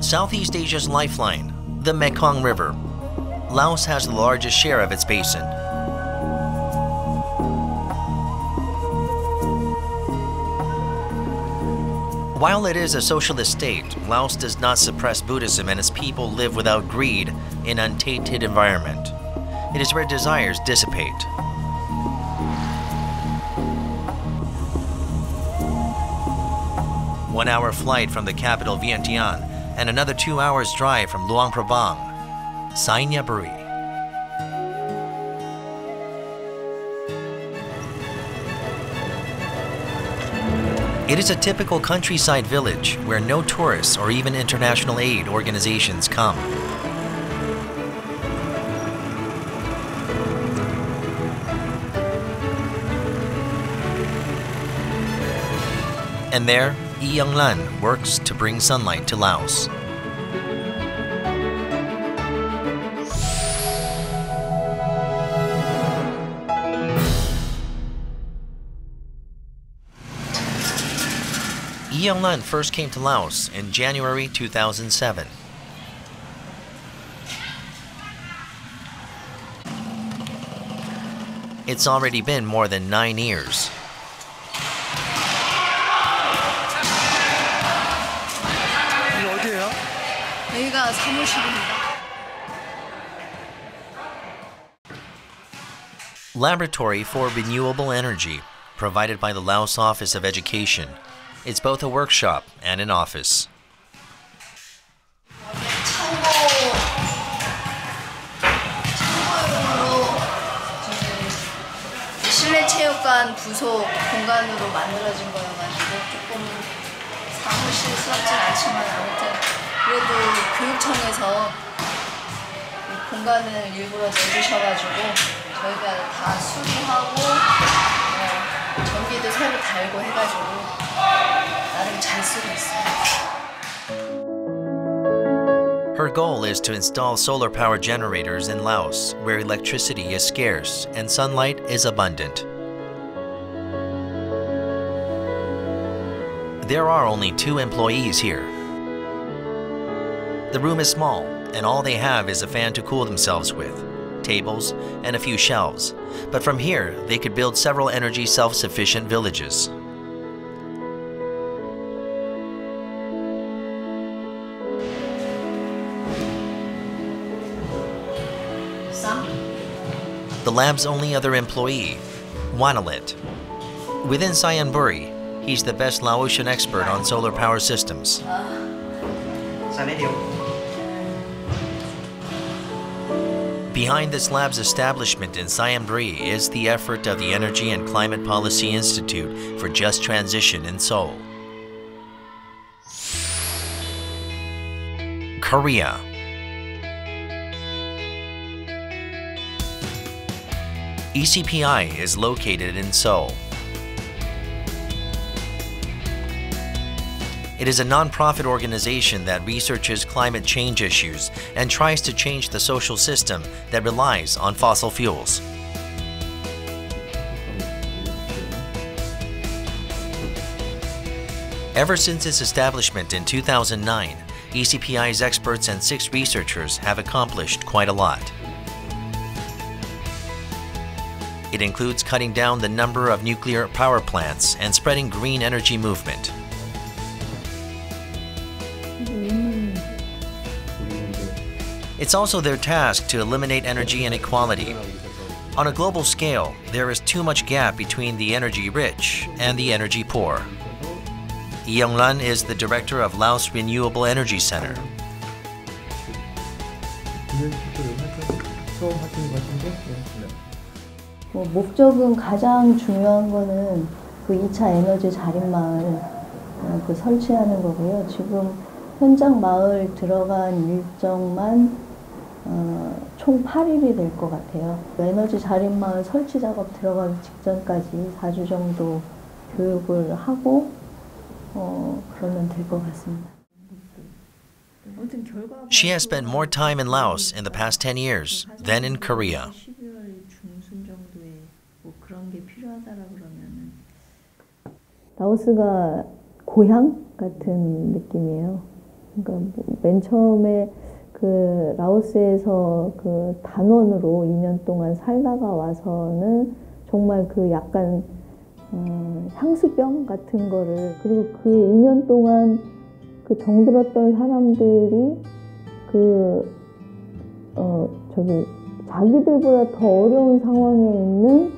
Southeast Asia's lifeline, the Mekong River. Laos has the largest share of its basin. While it is a socialist state, Laos does not suppress Buddhism and its people live without greed in an untainted environment. It is where desires dissipate. One-hour flight from the capital Vientiane and another 2 hours drive from Luang Prabang, Sainyaburi. It is a typical countryside village where no tourists or even international aid organizations come. And there, Yi Young-lan works to bring sunlight to Laos. Yi Young-lan first came to Laos in January 2007. It's already been more than 9 years. 여기가 사무실입니다. Laboratory for Renewable Energy, provided by the Laos Office of Education. It's both a workshop and an office. 창고용으로 실내 체육관 부속 공간으로 만들어진 거여가지고 조금 사무실스럽진 않지만 아무튼 그래도 교육청에서 이 공간을 일부러 내주셔가지고 저희가 다 수리하고 전기도 새로 달고 해가지고 나름 잘 쓰고 있어요. Her goal is to install solar power generators in Laos, where electricity is scarce and sunlight is abundant. There are only 2 employees here. The room is small, and all they have is a fan to cool themselves with, tables, and a few shelves. But from here, they could build several energy self-sufficient villages. The lab's only other employee, Wanalit. Within Sayanburi, he's the best Laotian expert on solar power systems. Behind this lab's establishment in Sayanburi is the effort of the Energy and Climate Policy Institute for Just Transition in Seoul. Korea. ECPI is located in Seoul. It is a non-profit organization that researches climate change issues and tries to change the social system that relies on fossil fuels. Ever since its establishment in 2009, ECPI's experts and 6 researchers have accomplished quite a lot. It includes cutting down the number of nuclear power plants and spreading green energy movement. It's also their task to eliminate energy inequality. On a global scale, there is too much gap between the energy rich and the energy poor. Yi Young-lan is the director of Laos Renewable Energy Center. 목적은 가장 중요한 거는 그 2차 에너지 자립마을 그 설치하는 거고요. 지금 현장 마을 들어간 일정만 총 8일이 될 것 같아요. 에너지 자립마을 설치 작업 들어가기 직전까지 4주 정도 교육을 하고 그러면 될 것 같습니다. She has spent more time in Laos in the past 10 years than in Korea. 라오스가 고향 같은 느낌이에요. 그러니까 맨 처음에 그 라오스에서 그 단원으로 2년 동안 살다가 와서는 정말 그 약간 향수병 같은 거를, 그리고 그 2년 동안 그 정들었던 사람들이 자기들보다 더 어려운 상황에 있는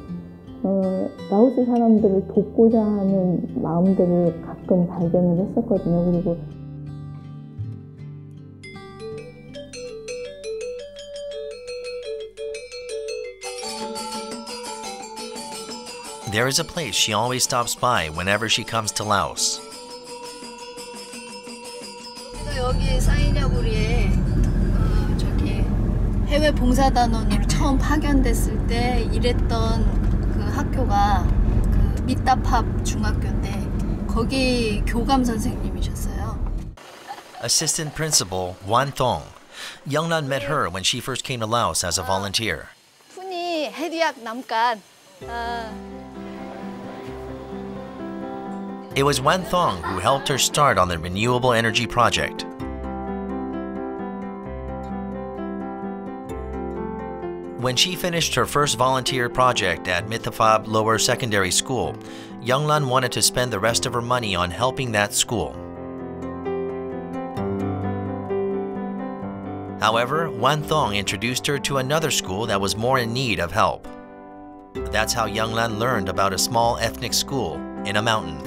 라오스 사람들을 돕고자 하는 마음들을 가끔 발견을 했었거든요. 그리고 There is a place she always stops by whenever she comes to Laos. 여기 사이냐구리에 저기 해외 봉사단원으로 처음 파견됐을 때 일했던 그 학교가 그 미따팝 중학교인데 거기 교감 선생님이셨어요. Assistant Principal Wan Thong. Youngnan met her when she first came to Laos as a volunteer. 훈이 해리약 남간. It was Wan Thong who helped her start on the renewable energy project. When she finished her first volunteer project at Mithafab Lower Secondary School, Younglan wanted to spend the rest of her money on helping that school. However, Wan Thong introduced her to another school that was more in need of help. That's how Younglan learned about a small ethnic school in a mountain.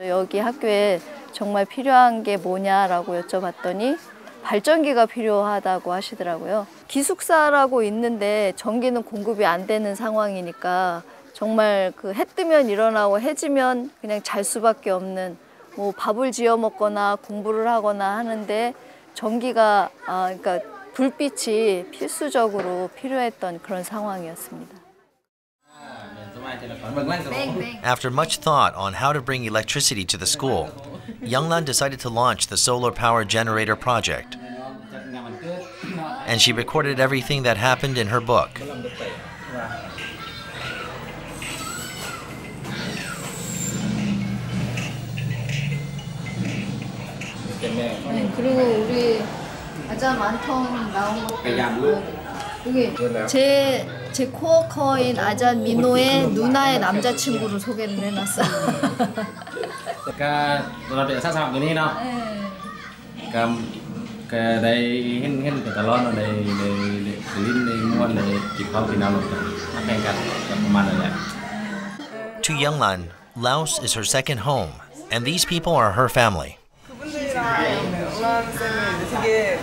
여기 학교에 정말 필요한 게 뭐냐라고 여쭤봤더니 발전기가 필요하다고 하시더라고요. 기숙사라고 있는데 전기는 공급이 안 되는 상황이니까 정말 그 해 뜨면 일어나고 해 지면 그냥 잘 수밖에 없는, 뭐 밥을 지어 먹거나 공부를 하거나 하는데 전기가 그러니까 불빛이 필수적으로 필요했던 그런 상황이었습니다. After much thought on how to bring electricity to the school, Younglan decided to launch the solar power generator project. And she recorded everything that happened in her book. 네, 그리고 우리 가자 만통 나온 것도 여기 제 코어커인 아잔 민호의 누나의 남자친구를 소개를 해놨어요. To Younglan, Laos is her second home, and these people are her family. 되게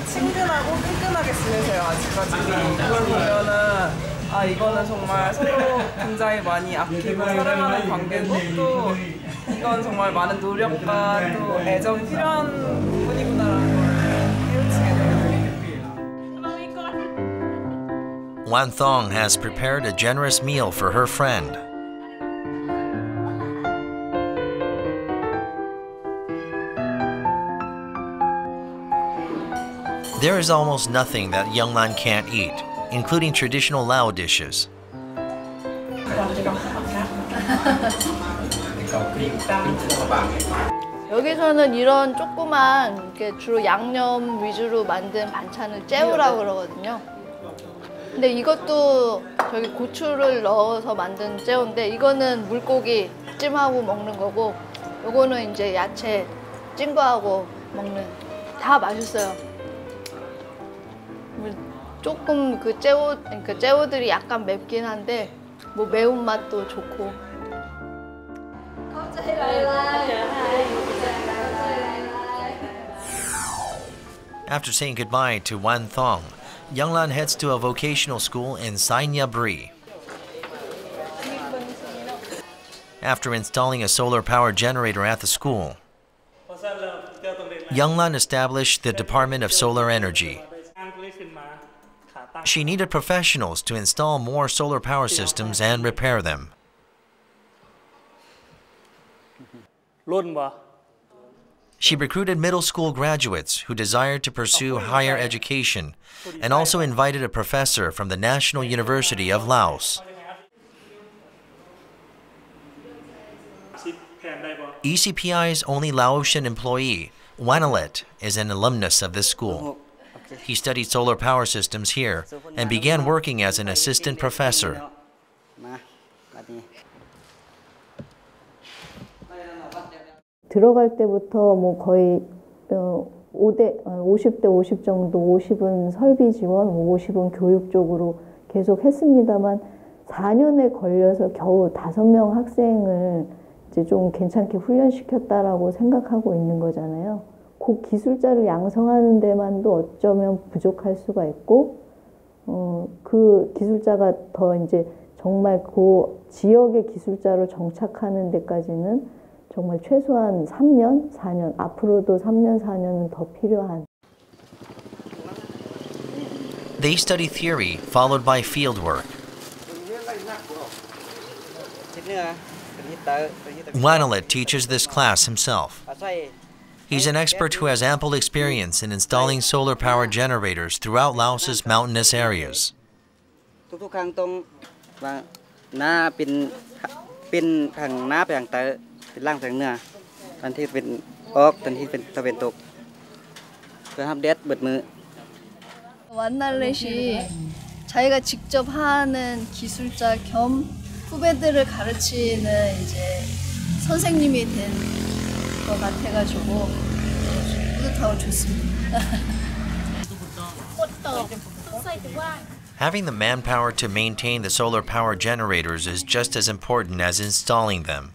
친근하고 끈끈하게 지내세요, 아직까지. 그걸 보면은 이거는 정말 서로 굉장히 많이 아끼고 사랑하는 관계고, 또 이건 정말 많은 노력과 또 애정이 필요한 부분이구나라는 걸 깨우치게 돼요. Wan Thong has prepared a generous meal for her friend. There is almost nothing that Younglan can't eat, including traditional Lao dishes. 여기서는 이런 조그만 주로 양념 위주로 만든 반찬을 째우라고 그러거든요. 근데 이것도 저기 고추를 넣어서 만든 째우인데 이거는 물고기 찜하고 먹는 거고, 요거는 이제 야채 찐 거하고 먹는, 다 맛있어요. 조금 그 째우들이 약간 맵긴 한데 뭐 매운맛도 좋고. After saying goodbye to Wan Thong, Younglan heads to a vocational school in Sainyabri. After installing a solar power generator at the school, Younglan established the Department of Solar Energy. She needed professionals to install more solar power systems and repair them. She recruited middle school graduates who desired to pursue higher education and also invited a professor from the National University of Laos. ECPI's only Laotian employee, Wanalet, is an alumnus of this school. He studied solar power systems here and began working as an assistant professor. 들어갈 때부터 뭐 거의 50대 50 정도, 50은 설비 지원, 50은 교육 쪽으로 계속 했습니다만 4년에 걸려서 겨우 5명 학생을 이제 좀 괜찮게 훈련시켰다라고 생각하고 있는 거잖아요. 그 기술자를 양성하는 데만도 어쩌면 부족할 수가 있고, 그 기술자가 더 이제 정말 그 지역의 기술자로 정착하는 데까지는 정말 최소한 3년, 4년, 앞으로도 3년, 4년은 더 필요한. They study theory followed by field work. Wanalet teaches this class himself. He's an expert who has ample experience in installing solar power generators throughout Laos's mountainous areas. 완날렛이 자기가 직접 하는 기술자 겸 후배들을 가르치는 이제 선생님이 된 것 같아가지고 뿌듯하고 좋습니다. Having the manpower to maintain the solar power generators is just as important as installing them.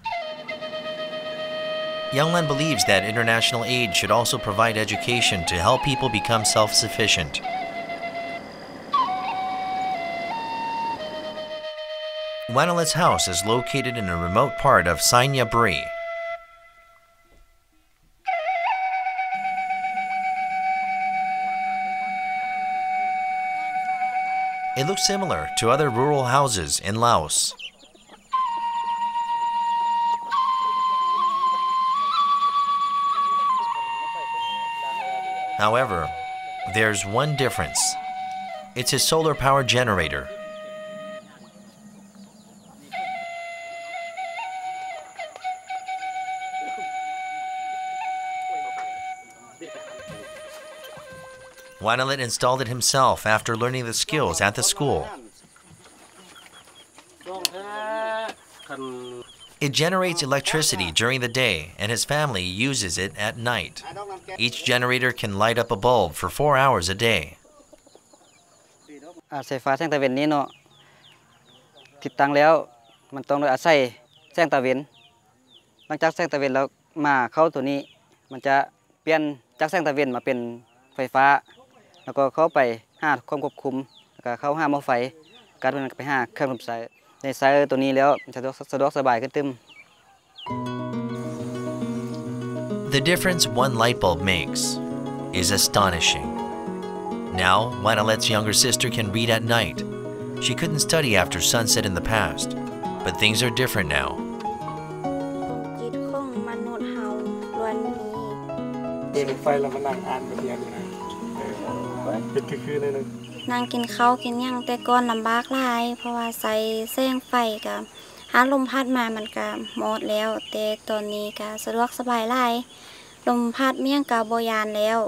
Younglan believes that international aid should also provide education to help people become self-sufficient. Wanalet's house is located in a remote part of Sainyabri. It looks similar to other rural houses in Laos. However, there's one difference. It's his solar power generator. Wanalet installed it himself after learning the skills at the school. It generates electricity during the day, and his family uses it at night. Each generator can light up a bulb for 4 hours a day. ไฟฟ้าแสงตะเวนนี้เนาะติดตั้งแล้วมันต้องโดยอาศัยแสงตะเวนหลังจากแสงตะเวนแล้วมาเข้าตัวนี้มันจะเปลี่ยนจากแสงตะเวนมาเป็นไฟฟ้าแล้วก็เข้าไปหาความควบคุมแล้วก็เข้าหาหม้อไฟการเดินไปหาเครื่องสูบสายในสายตัวนี้แล้วจะสะดวกสบายขึ้นตึม The difference one light bulb makes is astonishing. Now, Wanalet's younger sister can read at night. She couldn't study after sunset in the past, but things are different now. จิตของมนุษย์เฮาล้วนมี เปิดไฟแล้วมานั่งอ่านแบบนี้นะเป็นคือๆนึง นั่งกินข้าวกินหยังแต่ก่อนลำบากหลายเพราะว่าใส่แสงไฟก็หาลมพัดมามันก็หมดแล้วแต่ตอนนี้ก็สะดวกสบายหลายลมพัดเมี่ยงก็บ่ยานแล้ว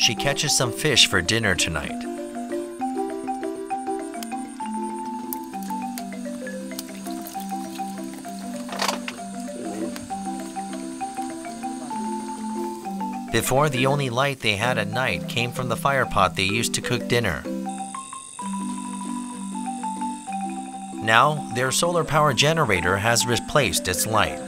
She catches some fish for dinner tonight. Before, the only light they had at night came from the fire pot they used to cook dinner. Now, their solar power generator has replaced its light.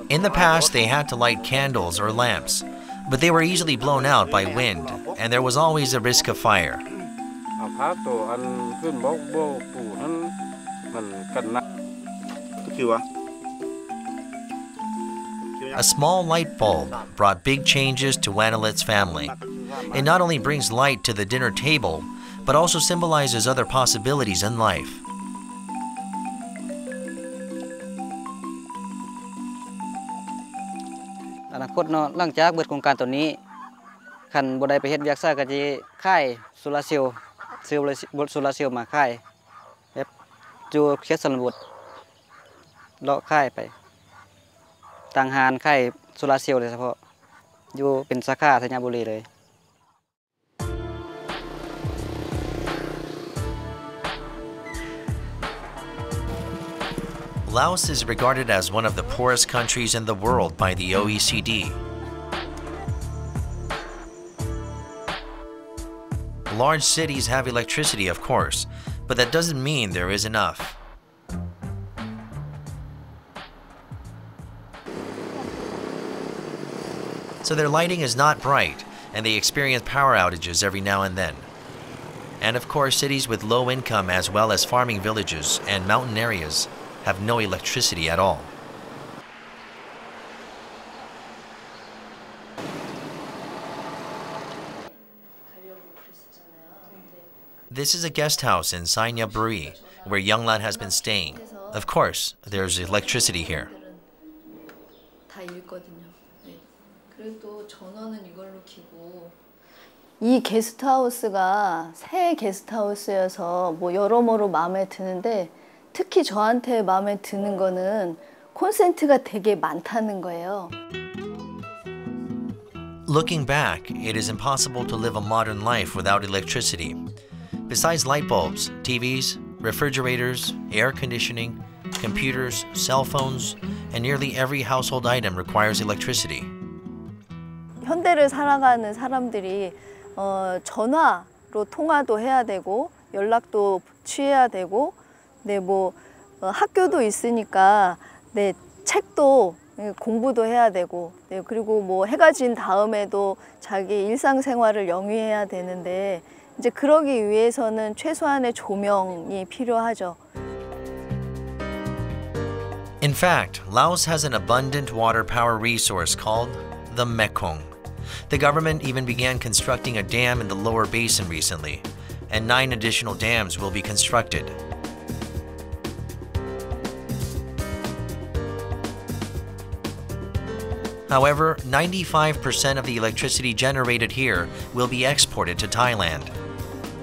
In the past, they had to light candles or lamps, but they were easily blown out by wind, and there was always a risk of fire. A small light bulb brought big changes to Wanilet's family. It not only brings light to the dinner table, but also symbolizes other possibilities in life.หลังจากเบิดโครงการตัวนี้คันบ่ได้ไปเฮ็ดเวียกซ่าก็สิค่ายโซลาร์เซลล์ซื้อบทโซลาร์เซลล์มาค่ายแบบอยู่เขตชนบทเลาะค่ายไปต่างหารค่ายโซลาร์เซลล์โดยเฉพาะอยู่เป็นสาขาธัญบุรีเลย Laos is regarded as one of the poorest countries in the world by the OECD. Large cities have electricity, of course, but that doesn't mean there is enough. So their lighting is not bright, and they experience power outages every now and then. And of course, cities with low income as well as farming villages and mountain areas have no electricity at all. This is a guest house in Sanya Buri, where Younglan has been staying. Of course, there's electricity here. 이 게스트하우스가 새 게스트하우스여서 뭐 여러모로 마음에 드는데 특히 저한테 마음에 드는 거는 콘센트가 되게 많다는 거예요. Looking back, it is impossible to live a modern life without electricity. Besides light bulbs, TVs, refrigerators, air conditioning, computers, cell phones, and nearly every household item requires electricity. 현대를 살아가는 사람들이 전화로 통화도 해야 되고 연락도 취해야 되고 네, 뭐 학교도 있으니까 네, 책도 공부도 해야 되고 네, 그리고 뭐 해가 진 다음에도 자기 일상생활을 영위해야 되는데 이제 그러기 위해서는 최소한의 조명이 필요하죠. In fact, Laos has an abundant water power resource called the Mekong. The government even began constructing a dam in the lower basin recently, and 9 additional dams will be constructed. However, 95% of the electricity generated here will be exported to Thailand.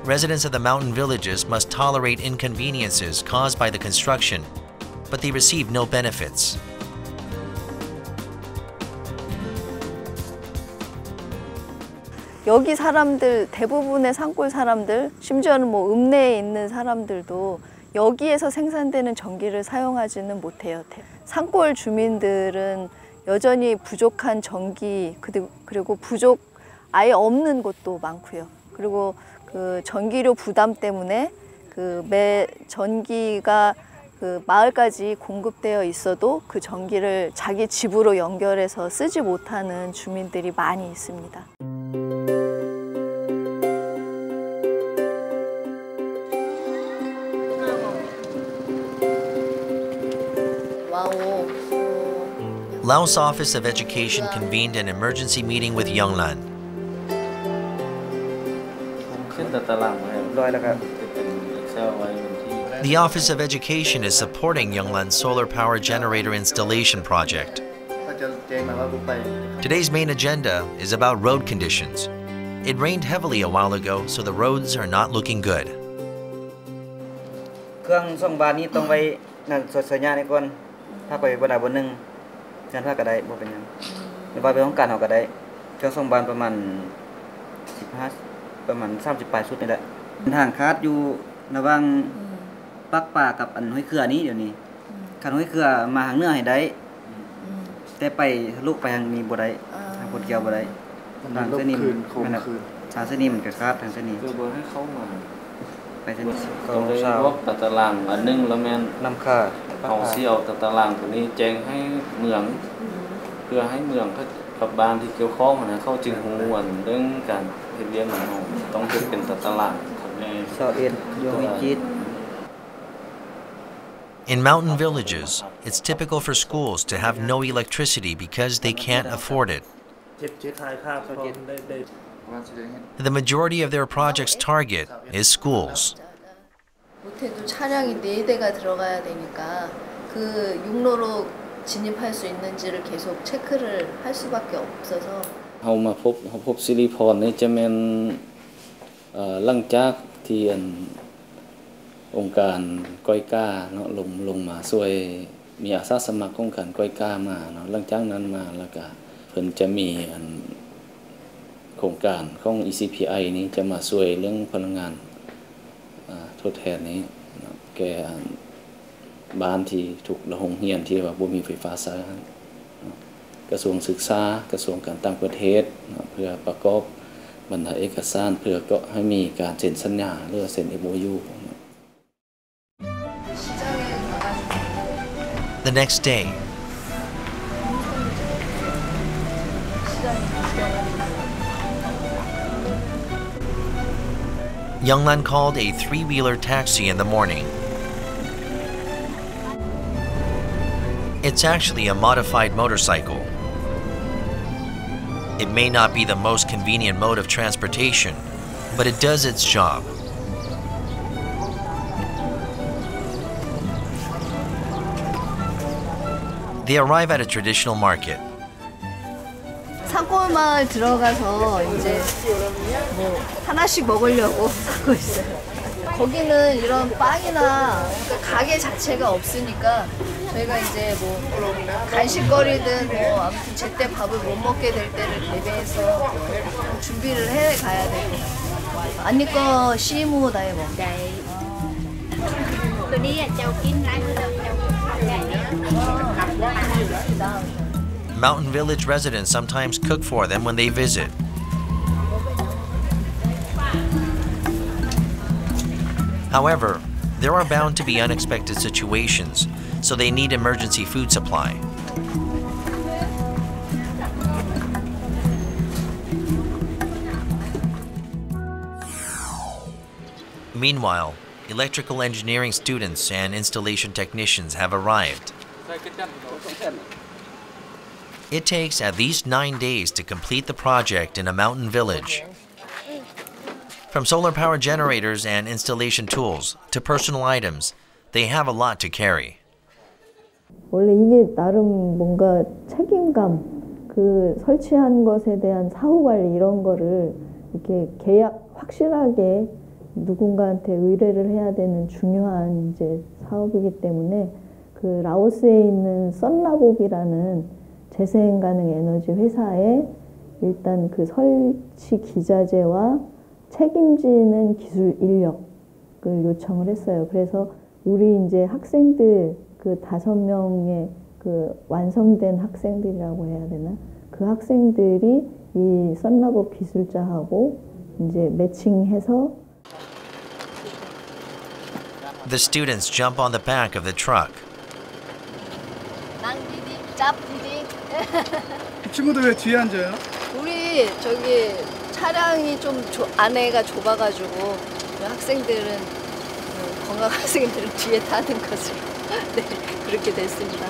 Residents of the mountain villages must tolerate inconveniences caused by the construction, but they receive no benefits. 여기 사람들, 대부분의 산골 사람들, 심지어는 뭐 읍내에 있는 사람들도 여기에서 생산되는 전기를 사용하지는 못해요. 산골 주민들은 여전히 부족한 전기, 그리고 아예 없는 곳도 많고요. 그리고 그 전기료 부담 때문에 매 전기가 마을까지 공급되어 있어도 그 전기를 자기 집으로 연결해서 쓰지 못하는 주민들이 많이 있습니다. Laos Office of Education convened an emergency meeting with Younglan. The Office of Education is supporting Younglan's solar power generator installation project. Today's main agenda is about road conditions. It rained heavily a while ago, so the roads are not looking good.การพาก็ได้บ่เป็นหยังหรือว่าไปของการเฮาก็ได้เครื่องส่งบ้านประมาณ15ประมาณ30ปลายสุดนี่แหละทางคาดอยู่ระหว่างปักป่ากับอันห้วยเคือนี้เดี๋ยวนี้คันห้วยเคือมาทางเหนือให้ได้ แต่ไปลูกไปทางนี้บ่ได้ทางคนเกี่ยวบ่ได้ทางเส้นนี้มันทางเส้นนี้มันก็คาดทางเส้นนี้คือบ่ให้เข้ามาไปเส้นนี้ ต้องได้พวกตารางอันนึงแล้วแม่น นำค่า เอาสิเอาตารางตัวนี้แจ้งให้เมืองเพื่อให้เมืองกับบ้านที่เกี่ยวข้องนะเขาจึงฮู้อันเรื่องการเฮ็ดเรียนของเราต้องเฮ็ดเป็นตารางของแม่ In mountain villages, it's typical for schools to have no electricity because they can't afford it. The majority of their project's target is schools. 못해도 차량이 4대가 들어가야 되니까 그 육로로 진입할 수 있는지를 계속 체크를 할 수밖에 없어서 เฮามาพบสิริพรนี่จะแม่นหลังจากที่องค์การก้อยก้าเนาะลงมาช่วยมีอาสาสมัครของการก้อยก้ามาเนาะหลังจากนั้นมาแล้วก็เพิ่นจะมีโครงการของ ECPI นี้จะมาช่วยเรื่องพลังงานทดแทนนี้แก่บ้านที่ถูกโรงเรียนที่ว่าบ่มีไฟฟ้าใช้กระทรวงศึกษากระทรวงการต่างประเทศเพื่อประกอบบรรดาเอกสารเพื่อก็ให้มีการเซ็นสัญญาหรือเซ็น MOU. The next day, Younglan called a three-wheeler taxi in the morning. It's actually a modified motorcycle. It may not be the most convenient mode of transportation, but it does its job. They arrive at a traditional market. 산간마을 들어가서 이제 뭐 하나씩 먹으려고 하고 있어요. 거기는 이런 빵이나 가게 자체가 없으니까 저희가 이제 뭐 간식거리든 뭐 아무튼 제때 밥을 못 먹게 될 때를 대비해서 준비를 해 가야 되고. 아니 거 시무 다해 먹. Mountain village residents sometimes cook for them when they visit. However, there are bound to be unexpected situations, so they need emergency food supply. Meanwhile, electrical engineering students and installation technicians have arrived. It takes at least 9 days to complete the project in a mountain village. From solar power generators and installation tools to personal items, they have a lot to carry. 원래 이게 나름 뭔가 책임감, 그 설치한 것에 대한 사후 관리 이런 거를 이렇게 계약 확실하게 누군가한테 의뢰를 해야 되는 중요한 이제 사업이기 때문에 그 라오스에 있는 썬라봅이라는 재생 가능 에너지 회사에 일단 그 설치 기자재와 책임지는 기술 인력을 요청을 했어요. 그래서 우리 이제 학생들 그 5명의 그 완성된 학생들이라고 해야 되나? 그 학생들이 이 썬라봇 기술자하고 이제 매칭해서 The students jump on the back of the truck. 이 친구들 왜 뒤에 앉아요? 우리 저기 차량이 좀 안에가 좁아가지고 학생들은 건강 학생들은 뒤에 타는 것으로 네 그렇게 됐습니다.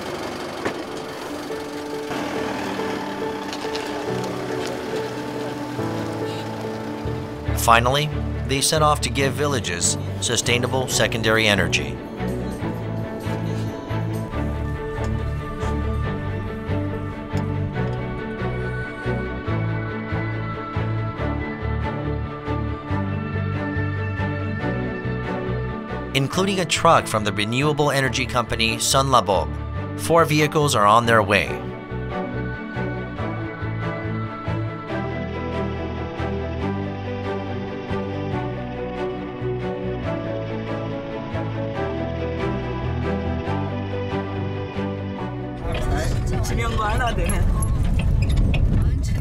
Finally, they set off to give villages sustainable secondary energy. Including a truck from the renewable energy company Sunlabob, 4 vehicles are on their way.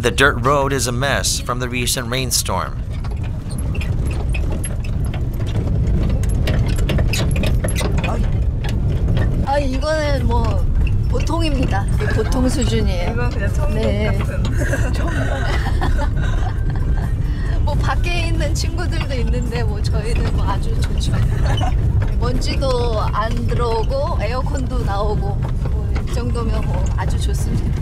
The dirt road is a mess from the recent rainstorm. 이거는 뭐 보통입니다. 보통 수준이에요. 이건 그냥 천국 같은. 뭐 밖에 있는 친구들도 있는데 뭐 저희는 뭐 아주 좋죠. 먼지도 안 들어오고 에어컨도 나오고 뭐 이 정도면 뭐 아주 좋습니다.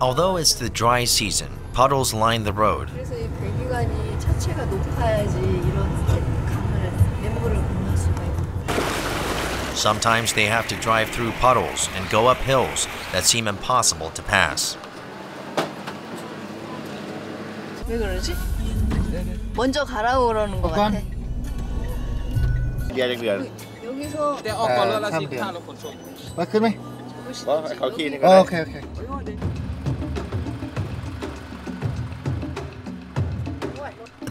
Although it's the dry season, puddles line the road. 그래서 이 배기관이 차체가 높아야지 이런 강을 멘물을 건널 수가 있고. Sometimes they have to drive through puddles and go up hills that seem impossible to pass. 왜 그러지? 먼저 가라고 그러는 것 같아. 여기서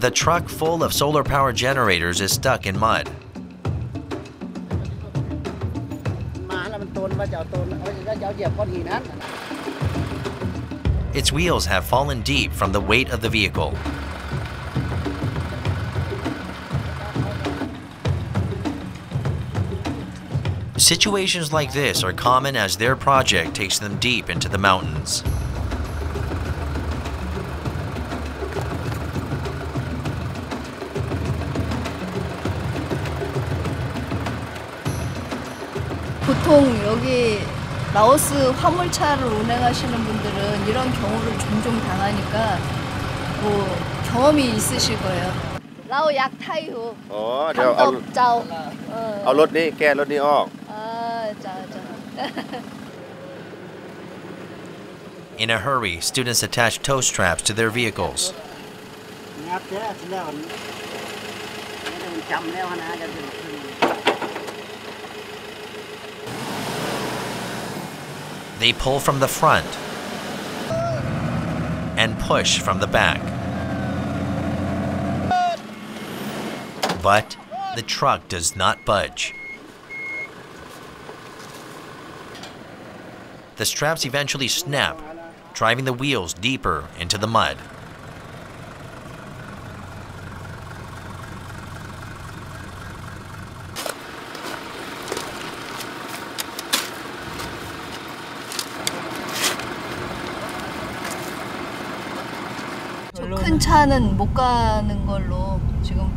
The truck full of solar power generators is stuck in mud. Its wheels have fallen deep from the weight of the vehicle. Situations like this are common as their project takes them deep into the mountains. 보통 여기 라오스 화물차를 운행하시는 분들은 이런 경우를 종종 당하니까 뭐 경험이 있으실 거예요. 라오 약 타이후. 짠. เอารถนี้แก้รถนี้ออก In a hurry, students attach tow straps to their vehicles. They pull from the front and push from the back. But the truck does not budge. The straps eventually snap, driving the wheels deeper into the mud. 큰 차는 못 가는 걸로 지금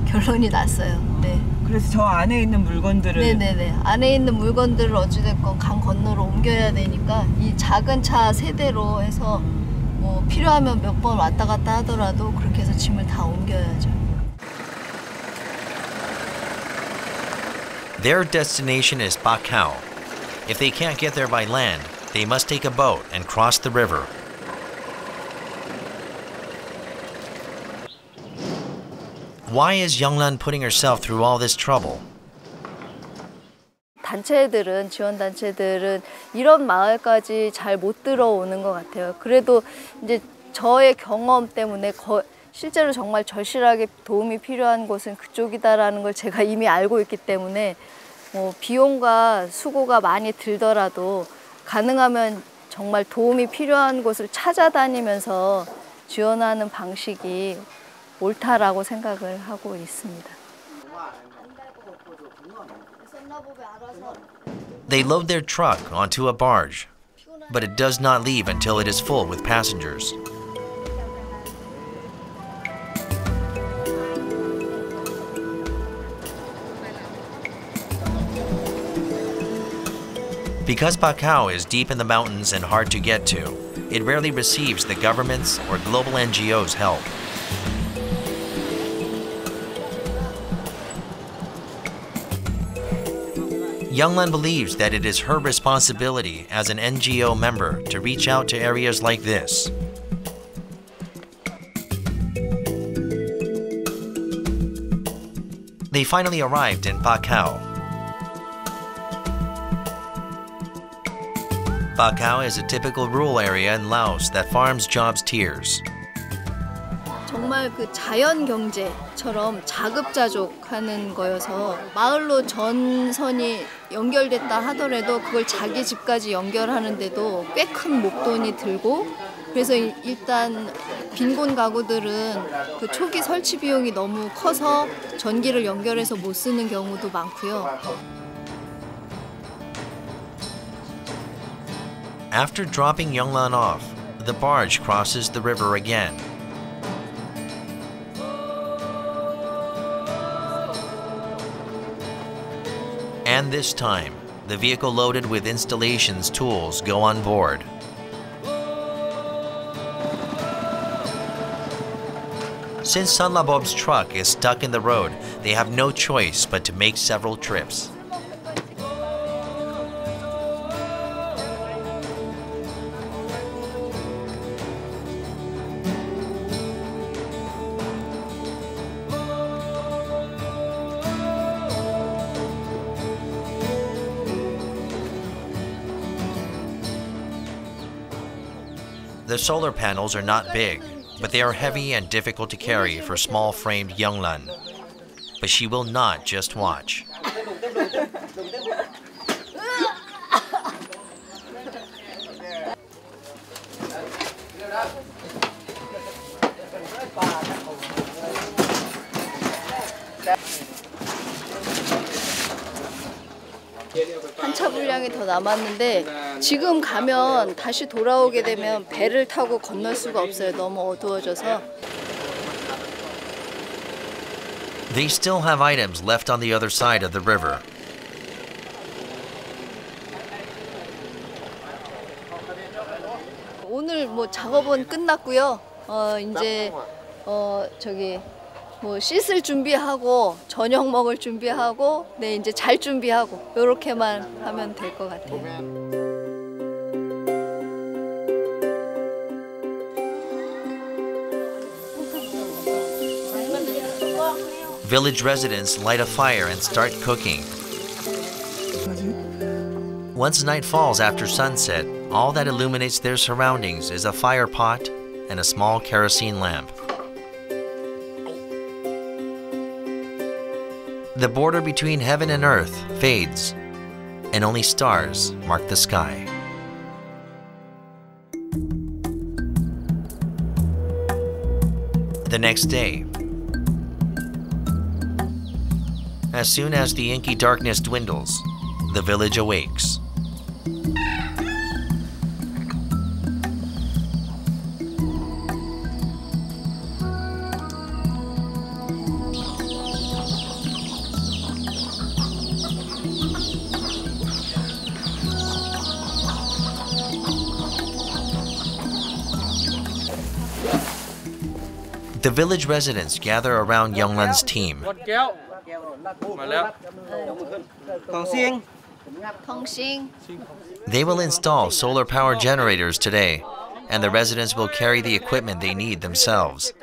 결론이 났어요. 네. 그래서 저 안에 있는 물건들을 네네네. 안에 있는 물건들을 어찌됐건 강 건너로 옮겨야 되니까 이 작은 차 세대로 해서 뭐 필요하면 몇 번 왔다 갔다 하더라도 그렇게 해서 짐을 다 옮겨야죠. Their destination is Bacau. If they can't get there by land, they must take a boat and cross the river. Why is Younglan putting herself through all this trouble? 단체들은, 지원 단체들은 이런 마을까지 잘 못 들어오는 것 같아요. 그래도 이제 저의 경험 때문에 실제로 정말 절실하게 도움이 필요한 곳은 그쪽이다라는 걸 제가 이미 알고 있기 때문에 뭐 비용과 수고가 많이 들더라도 가능하면 정말 도움이 필요한 곳을 찾아다니면서 지원하는 방식이 옳다라고 생각을 하고 있습니다. They load their truck onto a barge, but it does not leave until it is full with passengers. Because Bacau is deep in the mountains and hard to get to, it rarely receives the government's or global NGOs' help. Younglan believes that it is her responsibility as an NGO member to reach out to areas like this. They finally arrived in Bacau. Bacau is a typical rural area in Laos that farms jobs tiers. 정말 그 자연 경제처럼 자급자족하는 거여서 마을로 전선이 연결됐다 하더라도 그걸 자기 집까지 연결하는데도 꽤 큰 목돈이 들고, 그래서 일단 빈곤 가구들은 그 초기 설치 비용이 너무 커서 전기를 연결해서 못 쓰는 경우도 많고요. After dropping Younglan off, the barge crosses the river again. And this time, the vehicle loaded with installations tools go on board. Since Sanlabob's truck is stuck in the road, they have no choice but to make several trips. The solar panels are not big, but they are heavy and difficult to carry for small-framed Younglan. But she will not just watch. 한차 분량이 더 남았는데 지금 가면 다시 돌아오게 되면 배를 타고 건널 수가 없어요. 너무 어두워져서. They still have items left on the other side of the river. 오늘 뭐 작업은 끝났고요. 이제 뭐 씻을 준비하고 저녁 먹을 준비하고 네 이제 잘 준비하고 이렇게만 하면 될 것 같아요. Village residents light a fire and start cooking. Once night falls after sunset, all that illuminates their surroundings is a fire pot and a small kerosene lamp. The border between heaven and earth fades, and only stars mark the sky. The next day, as soon as the inky darkness dwindles, the village awakes. The village residents gather around Younglan's team. They will install solar power generators today, and the residents will carry the equipment they need themselves.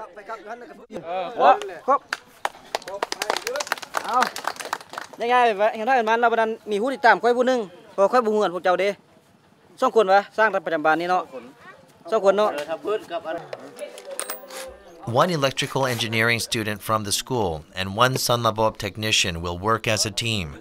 One electrical engineering student from the school and one Sanlabob technician will work as a team.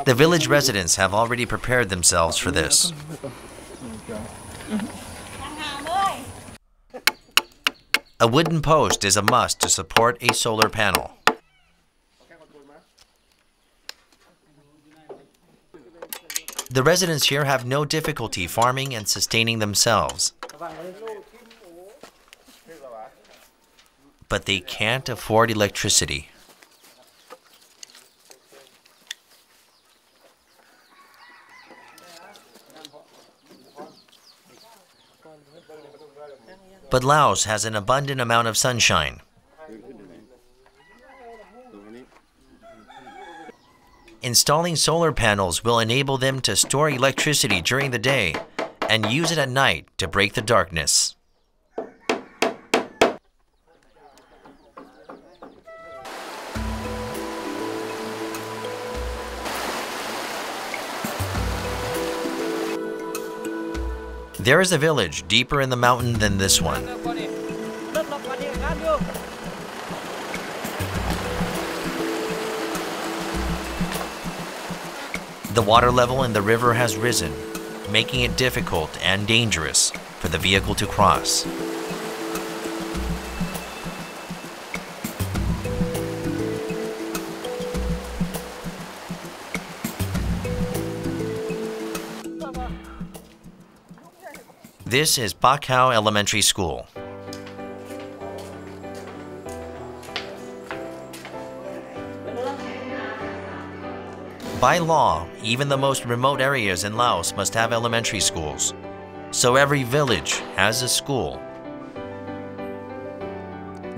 The village residents have already prepared themselves for this. A wooden post is a must to support a solar panel. The residents here have no difficulty farming and sustaining themselves. But they can't afford electricity. But Laos has an abundant amount of sunshine. Installing solar panels will enable them to store electricity during the day and use it at night to break the darkness. There is a village deeper in the mountain than this one. The water level in the river has risen, making it difficult and dangerous for the vehicle to cross. This is Bakhao Elementary School. By law, even the most remote areas in Laos must have elementary schools, so every village has a school.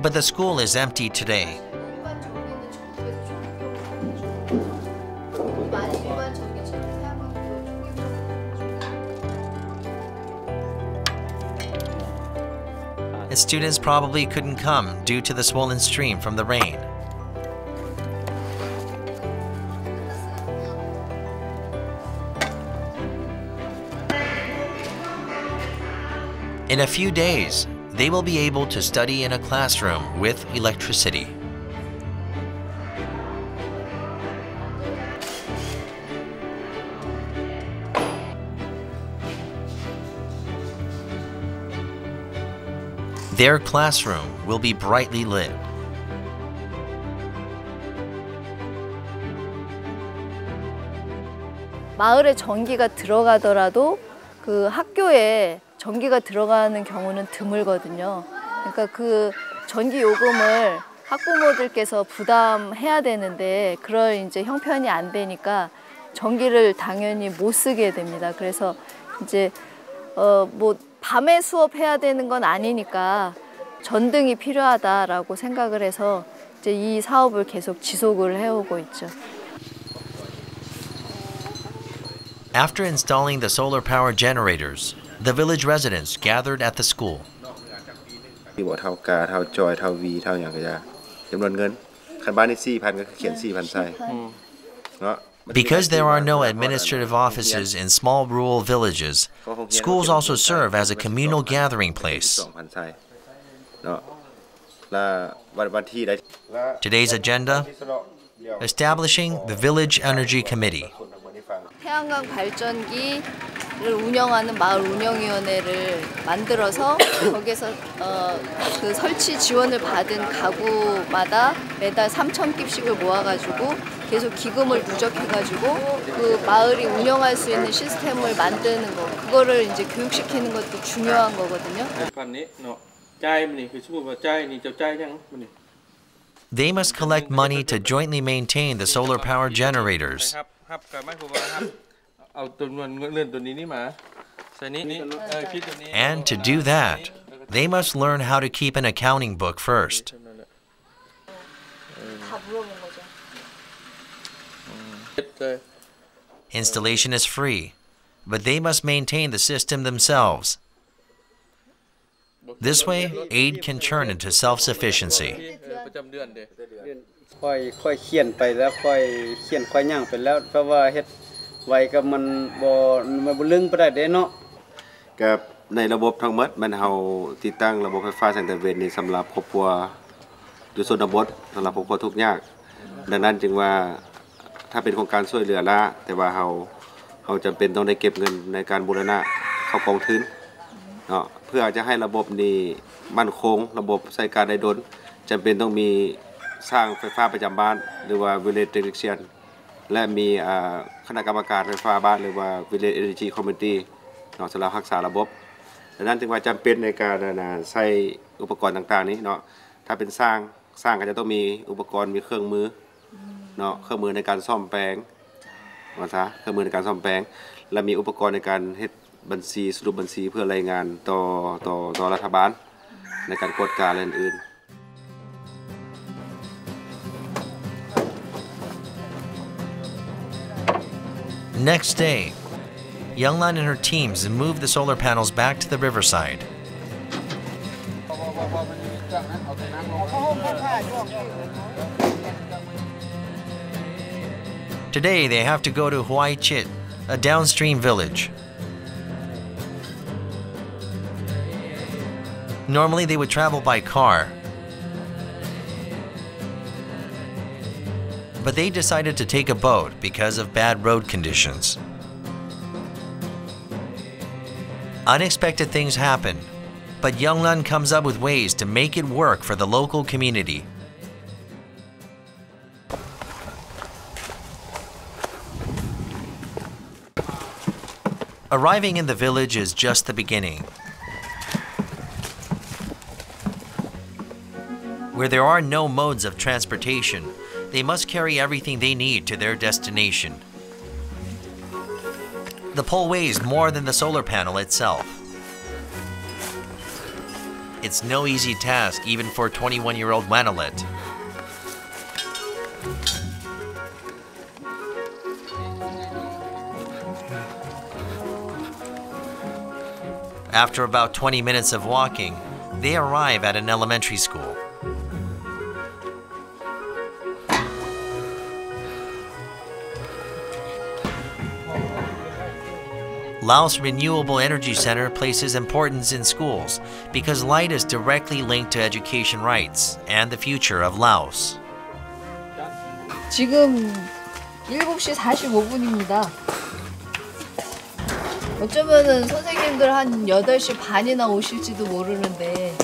But the school is empty today. Its students probably couldn't come due to the swollen stream from the rain. In a few days, they will be able to study in a classroom with electricity. Their classroom will be brightly lit. 마을에 전기가 들어가더라도 그 학교에 전기가 들어가는 경우는 드물거든요. 그러니까 그 전기 요금을 학부모들께서 부담해야 되는데 그럴 이제 형편이 안 되니까 전기를 당연히 못 쓰게 됩니다. 그래서 이제 뭐 밤에 수업해야 되는 건 아니니까 전등이 필요하다라고 생각을 해서 이제 이 사업을 계속 지속을 해오고 있죠. After installing the solar power generators, the village residents gathered at the school. Because there are no administrative offices in small rural villages, schools also serve as a communal gathering place. Today's agenda: establishing the Village Energy Committee. 태양광 발전기를 운영하는 마을 운영위원회를 만들어서 거기에서 그 설치 지원을 받은 가구마다 매달 3,000깁씩을 모아가지고 계속 기금을 누적해가지고 그 마을이 운영할 수 있는 시스템을 만드는 거, 그거를 이제 교육시키는 것도 중요한 거거든요. They must collect money to jointly maintain the solar power generators. And to do that, they must learn how to keep an accounting book first. Installation is free, but they must maintain the system themselves. This way, aid can turn into self-sufficiency. Village Energy Committee สำหรับรักษาระบบดังนั้นจึงว่าจำเป็นในการใช้อุปกรณ์ต่างๆนี้เนาะถ้าเป็นสร้างก็จะต้องมีอุปกรณ์มีเครื่องมือเนาะเครื่องมือในการซ่อมแปลงว่าซะเครื่องมือในการซ่อมแปลงและมีอุปกรณ์ในการเฮ็ด บัญชีสรุปบัญชีเพื่อรายงานต่อรัฐบาลในการกวดการอื่น Next day, Younglan and her teams moved the solar panels back to the riverside. Today, they have to go to Huai Chit, a downstream village. Normally, they would travel by car, but they decided to take a boat because of bad road conditions. Unexpected things happen, but Younglan comes up with ways to make it work for the local community. Arriving in the village is just the beginning. Where there are no modes of transportation, they must carry everything they need to their destination. The pole weighs more than the solar panel itself. It's no easy task even for 21-year-old Wanalet. After about 20 minutes of walking, they arrive at an elementary school. Laos Renewable Energy Center places importance in schools because light is directly linked to education rights and the future of Laos. 지금 7시 45분입니다. 어쩌면은 선생님들 한 8시 반이나 오실지도 모르는데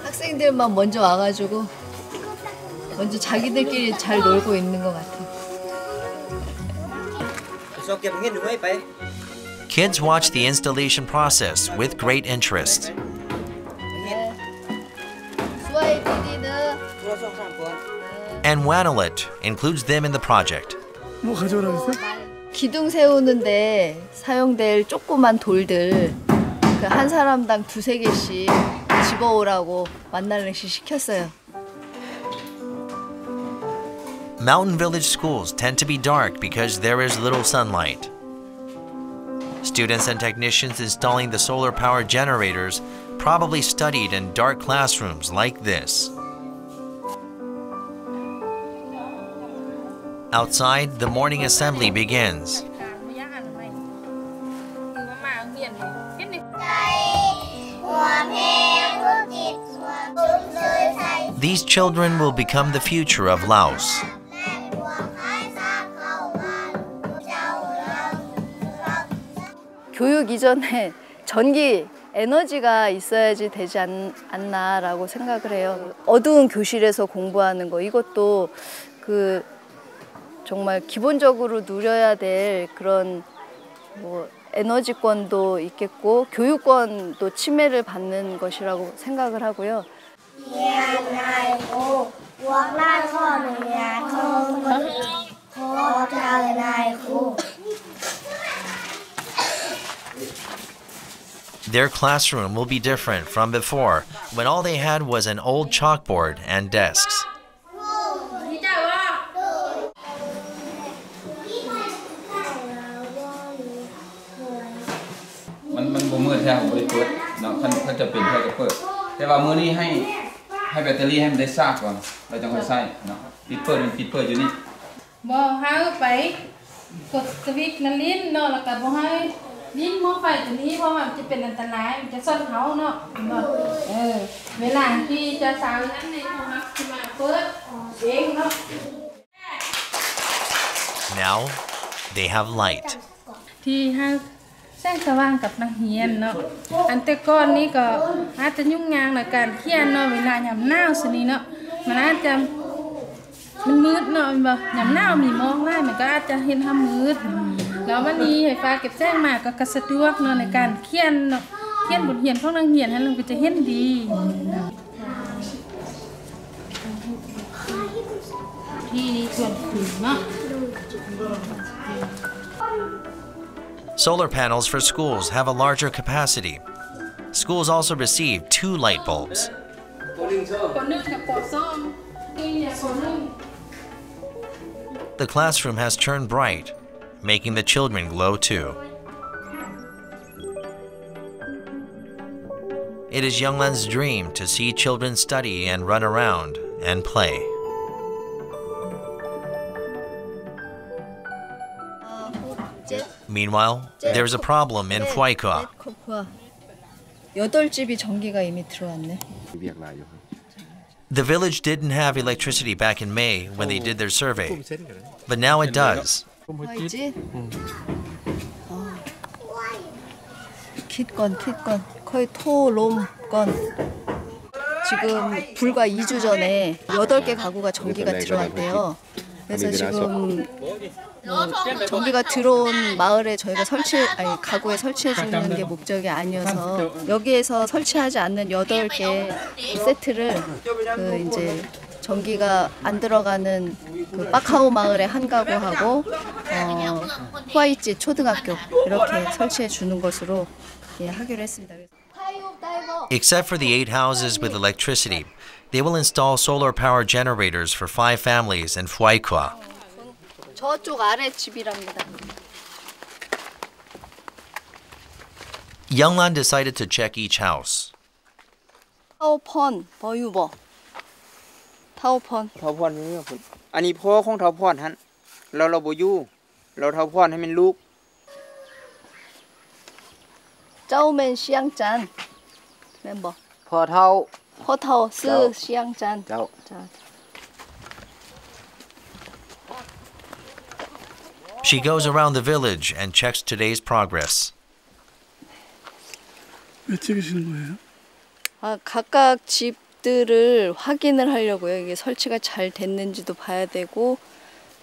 학생들만 먼저 와가지고 먼저 자기들끼리 잘 놀고 있는 것 같아요. Kids watch the installation process with great interest. And Wanalet includes them in the project. 뭐 가져오라고 했어? 기둥 세우는데 사용될 조그만 돌들 그 한 사람당 2-3개씩 집어오라고 만날래시 시켰어요. Mountain village schools tend to be dark because there is little sunlight. Students and technicians installing the solar power generators probably studied in dark classrooms like this. Outside, the morning assembly begins. These children will become the future of Laos. 교육 이전에 전기 에너지가 있어야지 되지 않나라고 생각을 해요. 어두운 교실에서 공부하는 거 이것도 그 정말 기본적으로 누려야 될 그런 뭐 에너지권도 있겠고 교육권도 침해를 받는 것이라고 생각을 하고요. Their classroom will be different from before, when all they had was an old chalkboard and desks. Now they have light. แสงสว่างกับนักเรียนเนาะอันแต่ก่อนนี้ก็อาจจะยุ่งยากในการเขียนเนาะเวลายามหนาวสินี้เนาะมันอาจจะมันมืดเนาะบ่ยามหนาวมีมองได้มันก็อาจจะเห็นทำมืดแล้ววันนี้ไฟฟ้าเก็บแสงมาก็สะดวกเนาะในการเขียนเนาะเขียนบทเรียนของนักเรียนให้มันก็จะเห็นดีที่ส่วนคืนเนาะ Solar panels for schools have a larger capacity. Schools also receive 2 light bulbs. The classroom has turned bright, making the children glow too. It is Younglan's dream to see children study and run around and play. Meanwhile, there's a problem in Phuayca. 8집이 전기가 이미 들어왔네. The village didn't have electricity back in May when they did their survey, but now it does. 화이지? 킷건 거의 토롬건. 지금 불과 2주 전에 8개 가구가 전기가 들어왔대요. 그래서 지금 전기가 들어온 마을에 저희가 가구에 설치해 주는 게 목적이 아니어서 여기에서 설치하지 않는 8개 세트를 이제 전기가 안 들어가는 그 빠카오 마을의 한 가구하고 후아이찌 초등학교 이렇게 설치해 주는 것으로 하기로 했습니다. Except for the 8 houses with electricity, they will install solar power generators for 5 families in Phuayca. 저쪽 아래 집이랍니다. Younglan decided to check each house. 타오펀 버유버. 타오펀. เท่าพรนี่อันนี้พ่อของเท่าพรฮั่นเราบ่อยู่เราเท่าพรให้มันลูก 짜오맨 시양짠 멤버. พ่อเท่า 포타오 스 시양짠. เจ้า She goes around the village and checks today's progress. 왜 찍으시는 거예요? 각각 집들을 확인을 하려고요. 이게 설치가 잘 됐는지도 봐야 되고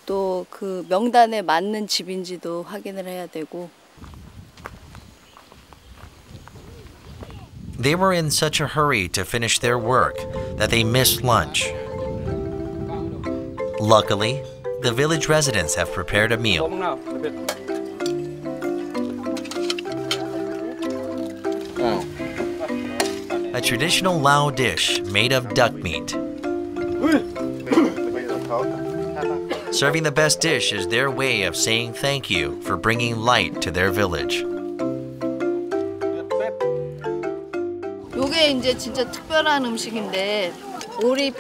또 그 명단에 맞는 집인지도 확인을 해야 되고. They were in such a hurry to finish their work that they missed lunch. Luckily, the village residents have prepared a meal. A traditional Lao dish made of duck meat. Serving the best dish is their way of saying thank you for bringing light to their village. 요게 이제 진짜 특별한 음식인데 오리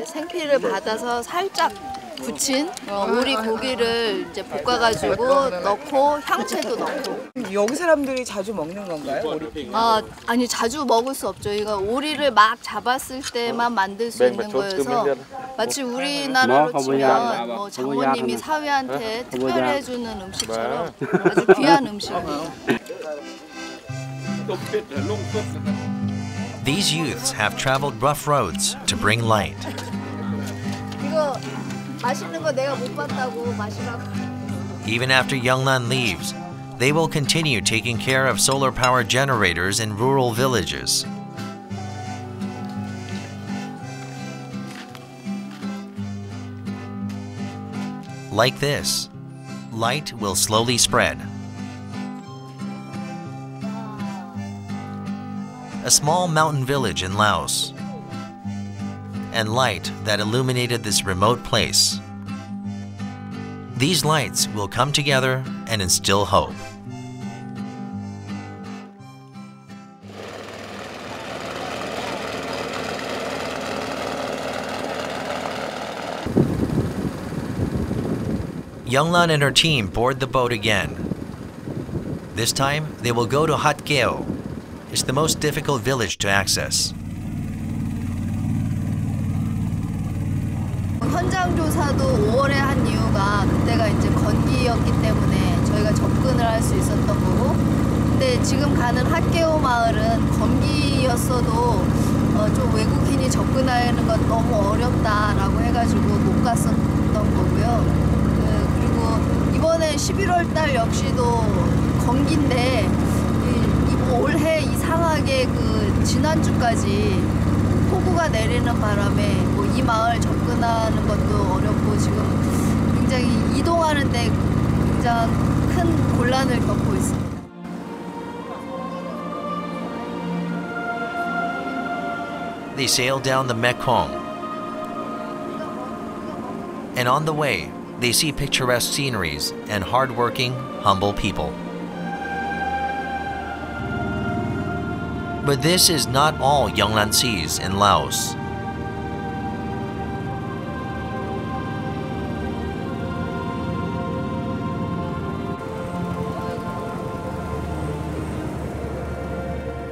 생피를 받아서 살짝 부친 오리 고기를 이제 볶아가지고 넣고 향채도 넣고. 여기 사람들이 자주 먹는 건가요? 오리? 아니 자주 먹을 수 없죠. 이거 오리를 막 잡았을 때만 만들 수 있는 거여서 마치 우리나라로 치면 뭐 장모님이 사위한테 특별히 해주는 음식처럼 아주 귀한 음식이에요. These youths have traveled rough roads to bring light. 이거 맛있는 거 내가 못 봤다고 마시라고. Even after Younglan leaves, they will continue taking care of solar power generators in rural villages. Like this, light will slowly spread. A small mountain village in Laos, and light that illuminated this remote place. These lights will come together and instill hope. Younglan and her team board the boat again. This time, they will go to Hatgeo. It's the most difficult village to access. 현장 조사도 5월에 한 이유가 그때가 이제 건기였기 때문에 저희가 접근을 할 수 있었던 거고, 근데 지금 가는 핫게오 마을은 건기였어도 좀 외국인이 접근하는 건 너무 어렵다라고 해가지고 못 갔었던 거고요. 그리고 이번에 11월 달 역시도 건기인데 올해 이상하게 그 지난주까지 폭우가 내리는 바람에 뭐 이 마을 접근하는 것도 어렵고 지금 굉장히 이동하는데 굉장히 큰 곤란을 겪고 있습니다. They sail down the Mekong, and on the way, they see picturesque sceneries and hard-working, humble people. But this is not all Yonglan sees in Laos.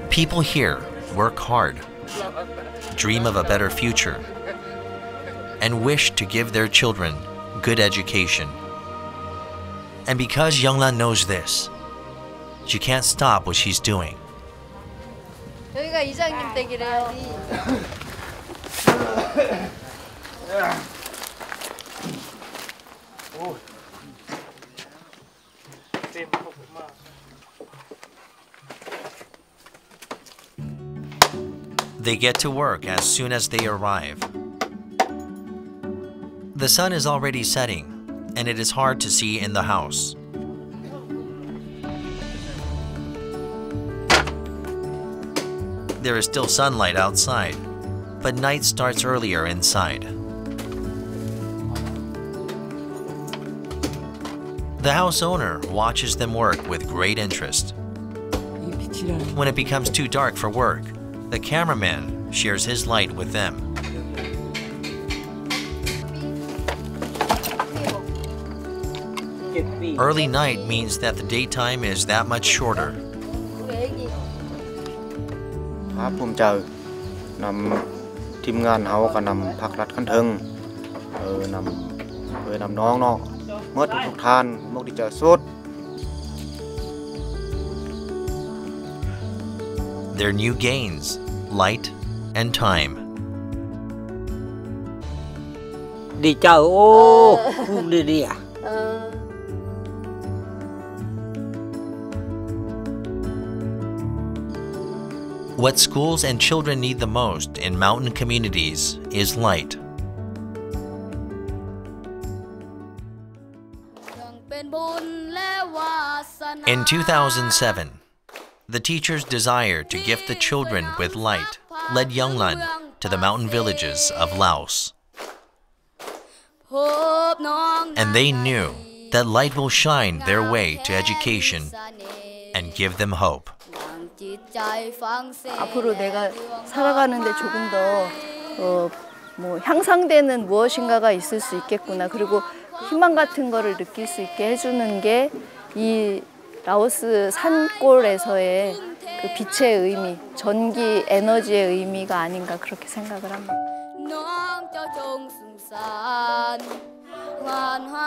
People here work hard, dream of a better future, and wish to give their children good education. And because Yonglan knows this, she can't stop what she's doing. 여기가 이장님 댁이래요. They get to work as soon as they arrive. The sun is already setting, and it is hard to see in the house. There is still sunlight outside, but night starts earlier inside. The house owner watches them work with great interest. When it becomes too dark for work, the cameraman shares his light with them. Early night means that the daytime is that much shorter. Hôm trời nằm team ngàn hậu cả nằm phạc lát khăn thừng nằm với nằm nón nó mất thuộc than mất đi chờ suốt. Their new gains, light and time. Đi chờ ô không đi à? What schools and children need the most in mountain communities is light. In 2007, the teachers' desire to gift the children with light led Yonglan to the mountain villages of Laos. And they knew that light will shine their way to education and give them hope. 앞으로 내가 살아가는데 조금 더 향상되는 무엇인가가 있을 수 있겠구나. 그리고 희망 같은 거를 느낄 수 있게 해주는 게 이 라오스 산골에서의 그 빛의 의미, 전기 에너지의 의미가 아닌가 그렇게 생각을 합니다.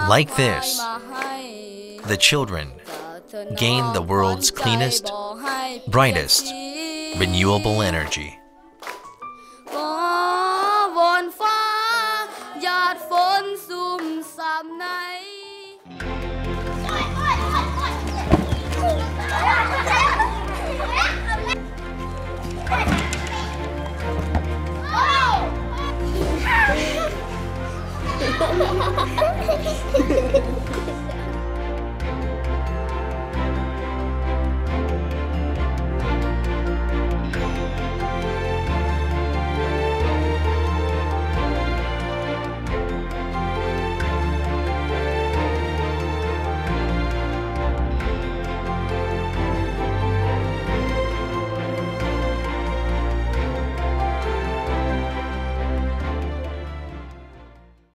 Like this, the children gain the world's cleanest, brightest, renewable energy.